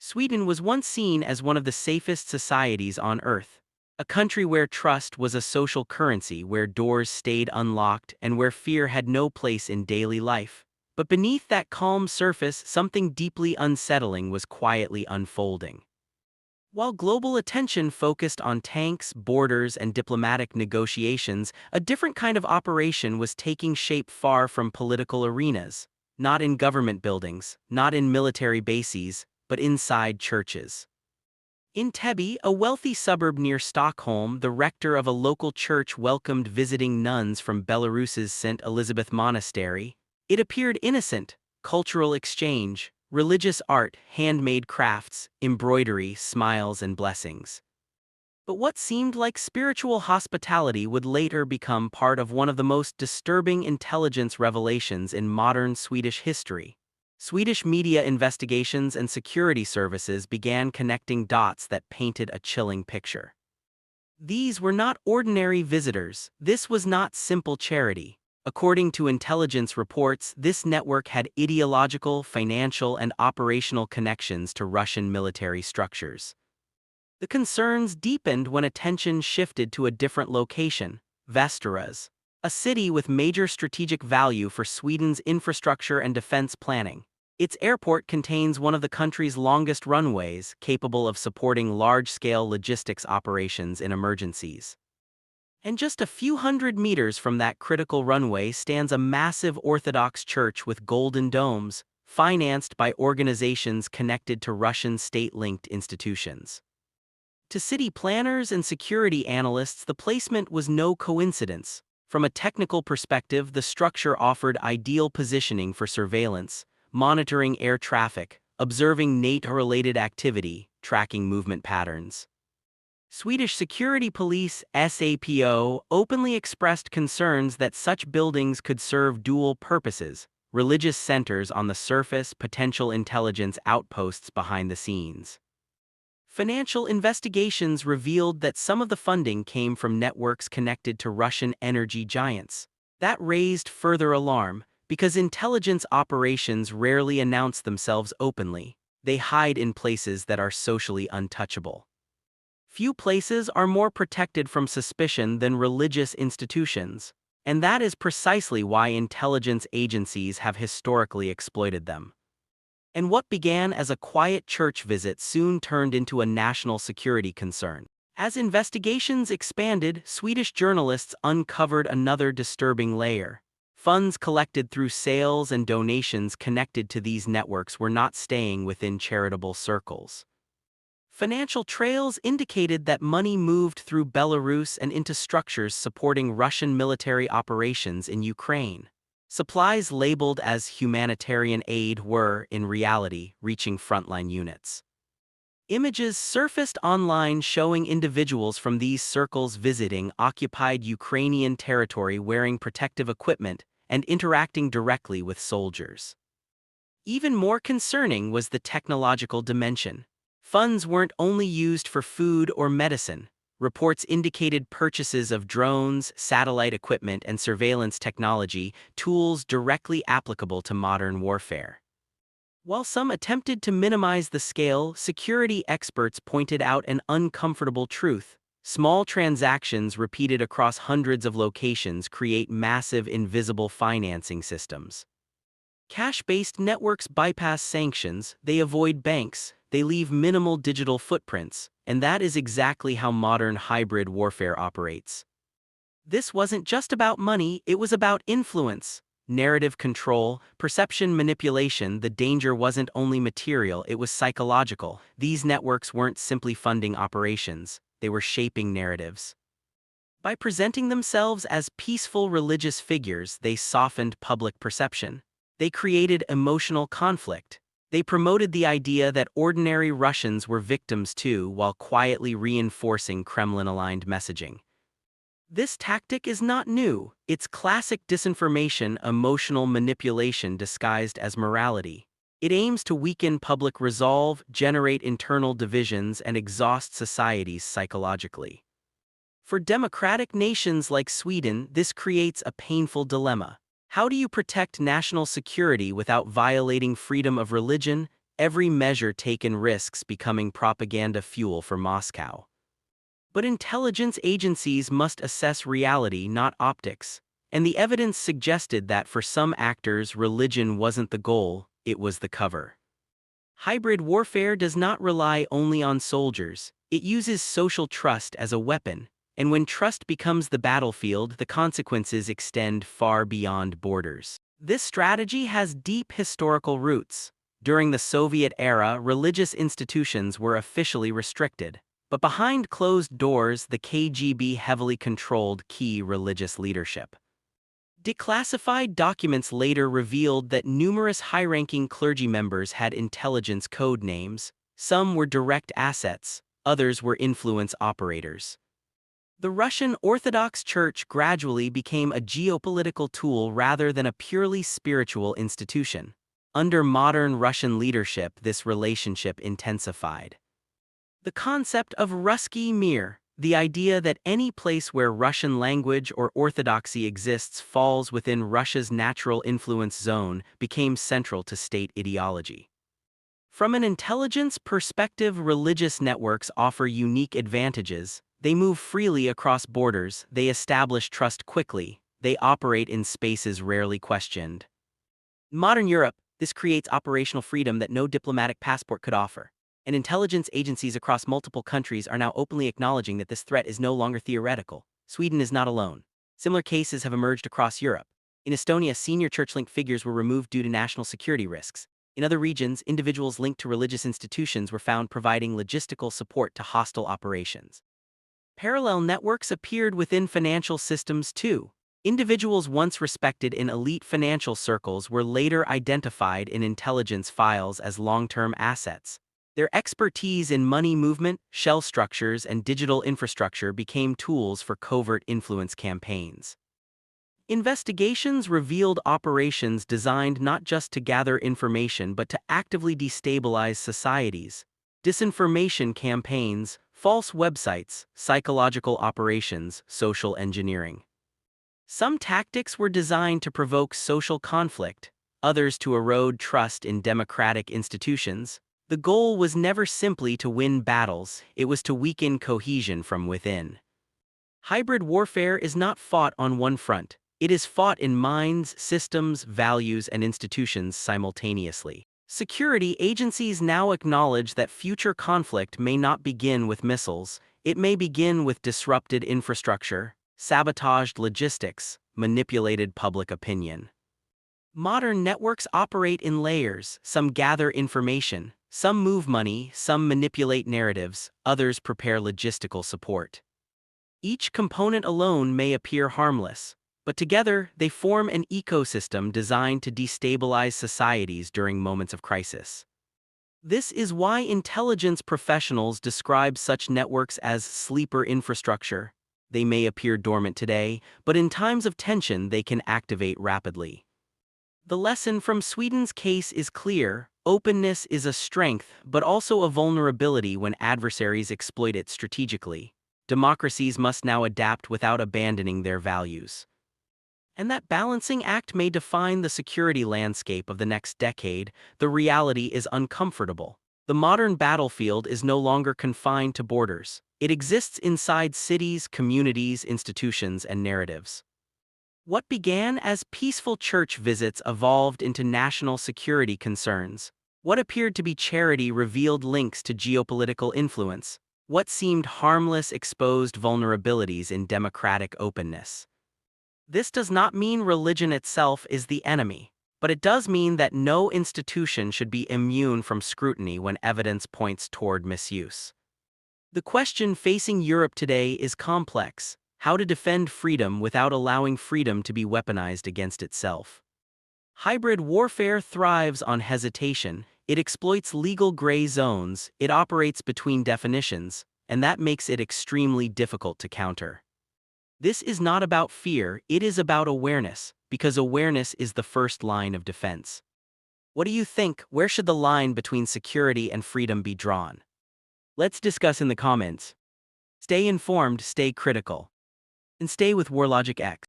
Sweden was once seen as one of the safest societies on Earth. A country where trust was a social currency, where doors stayed unlocked, and where fear had no place in daily life. But beneath that calm surface, something deeply unsettling was quietly unfolding. While global attention focused on tanks, borders, and diplomatic negotiations, a different kind of operation was taking shape far from political arenas. Not in government buildings, not in military bases, but inside churches. In Täby, a wealthy suburb near Stockholm, the rector of a local church welcomed visiting nuns from Belarus's St. Elizabeth Monastery. It appeared innocent: cultural exchange, religious art, handmade crafts, embroidery, smiles, and blessings. But what seemed like spiritual hospitality would later become part of one of the most disturbing intelligence revelations in modern Swedish history. Swedish media investigations and security services began connecting dots that painted a chilling picture. These were not ordinary visitors. This was not simple charity. According to intelligence reports, this network had ideological, financial, and operational connections to Russian military structures. The concerns deepened when attention shifted to a different location: Västerås, a city with major strategic value for Sweden's infrastructure and defense planning. Its airport contains one of the country's longest runways, capable of supporting large-scale logistics operations in emergencies. And just a few hundred meters from that critical runway stands a massive Orthodox church with golden domes, financed by organizations connected to Russian state-linked institutions. To city planners and security analysts, the placement was no coincidence. From a technical perspective, the structure offered ideal positioning for surveillance, monitoring air traffic, observing NATO-related activity, tracking movement patterns. Swedish security police SAPO openly expressed concerns that such buildings could serve dual purposes: religious centers on the surface, potential intelligence outposts behind the scenes. Financial investigations revealed that some of the funding came from networks connected to Russian energy giants. That raised further alarm, because intelligence operations rarely announce themselves openly. They hide in places that are socially untouchable. Few places are more protected from suspicion than religious institutions, and that is precisely why intelligence agencies have historically exploited them. And what began as a quiet church visit soon turned into a national security concern. As investigations expanded, Swedish journalists uncovered another disturbing layer. Funds collected through sales and donations connected to these networks were not staying within charitable circles. Financial trails indicated that money moved through Belarus and into structures supporting Russian military operations in Ukraine. Supplies labeled as humanitarian aid were, in reality, reaching frontline units. Images surfaced online showing individuals from these circles visiting occupied Ukrainian territory wearing protective equipment and interacting directly with soldiers. Even more concerning was the technological dimension. Funds weren't only used for food or medicine. Reports indicated purchases of drones, satellite equipment, and surveillance technology, tools directly applicable to modern warfare. While some attempted to minimize the scale, security experts pointed out an uncomfortable truth: small transactions repeated across hundreds of locations create massive invisible financing systems. Cash-based networks bypass sanctions, they avoid banks, they leave minimal digital footprints, and that is exactly how modern hybrid warfare operates. This wasn't just about money, it was about influence, narrative control, perception manipulation. The danger wasn't only material, it was psychological. These networks weren't simply funding operations, they were shaping narratives. By presenting themselves as peaceful religious figures, they softened public perception. They created emotional conflict. They promoted the idea that ordinary Russians were victims too, while quietly reinforcing Kremlin-aligned messaging. This tactic is not new. It's classic disinformation, emotional manipulation disguised as morality. It aims to weaken public resolve, generate internal divisions, and exhaust societies psychologically. For democratic nations like Sweden, this creates a painful dilemma. How do you protect national security without violating freedom of religion, Every measure taken risks becoming propaganda fuel for Moscow. But intelligence agencies must assess reality, not optics. And the evidence suggested that for some actors, religion wasn't the goal, it was the cover. Hybrid warfare does not rely only on soldiers, it uses social trust as a weapon. And when trust becomes the battlefield, the consequences extend far beyond borders. This strategy has deep historical roots. During the Soviet era, religious institutions were officially restricted. But behind closed doors, the KGB heavily controlled key religious leadership. Declassified documents later revealed that numerous high-ranking clergy members had intelligence code names. Some were direct assets, others were influence operators. The Russian Orthodox Church gradually became a geopolitical tool rather than a purely spiritual institution. Under modern Russian leadership, this relationship intensified. The concept of Ruski Mir, the idea that any place where Russian language or orthodoxy exists falls within Russia's natural influence zone, became central to state ideology. From an intelligence perspective, religious networks offer unique advantages. They move freely across borders, they establish trust quickly, they operate in spaces rarely questioned. In modern Europe, this creates operational freedom that no diplomatic passport could offer. And intelligence agencies across multiple countries are now openly acknowledging that this threat is no longer theoretical. Sweden is not alone. Similar cases have emerged across Europe. In Estonia, senior church-linked figures were removed due to national security risks. In other regions, individuals linked to religious institutions were found providing logistical support to hostile operations. Parallel networks appeared within financial systems too. Individuals once respected in elite financial circles were later identified in intelligence files as long-term assets. Their expertise in money movement, shell structures, and digital infrastructure became tools for covert influence campaigns. Investigations revealed operations designed not just to gather information but to actively destabilize societies. Disinformation campaigns, false websites, psychological operations, social engineering. Some tactics were designed to provoke social conflict, others to erode trust in democratic institutions. The goal was never simply to win battles, it was to weaken cohesion from within. Hybrid warfare is not fought on one front, it is fought in minds, systems, values, and institutions simultaneously. Security agencies now acknowledge that future conflict may not begin with missiles, it may begin with disrupted infrastructure, sabotaged logistics, manipulated public opinion. Modern networks operate in layers, some gather information, some move money, some manipulate narratives, others prepare logistical support. Each component alone may appear harmless, but together they form an ecosystem designed to destabilize societies during moments of crisis. This is why intelligence professionals describe such networks as sleeper infrastructure. They may appear dormant today, but in times of tension they can activate rapidly. The lesson from Sweden's case is clear: openness is a strength, but also a vulnerability when adversaries exploit it strategically. Democracies must now adapt without abandoning their values. And that balancing act may define the security landscape of the next decade. The reality is uncomfortable. The modern battlefield is no longer confined to borders. It exists inside cities, communities, institutions, and narratives. What began as peaceful church visits evolved into national security concerns. What appeared to be charity revealed links to geopolitical influence. What seemed harmless exposed vulnerabilities in democratic openness. This does not mean religion itself is the enemy, but it does mean that no institution should be immune from scrutiny when evidence points toward misuse. The question facing Europe today is complex: how to defend freedom without allowing freedom to be weaponized against itself. Hybrid warfare thrives on hesitation, it exploits legal gray zones, it operates between definitions, and that makes it extremely difficult to counter. This is not about fear, it is about awareness, because awareness is the first line of defense. What do you think? Where should the line between security and freedom be drawn? Let's discuss in the comments. Stay informed, stay critical, and stay with Warlogic X.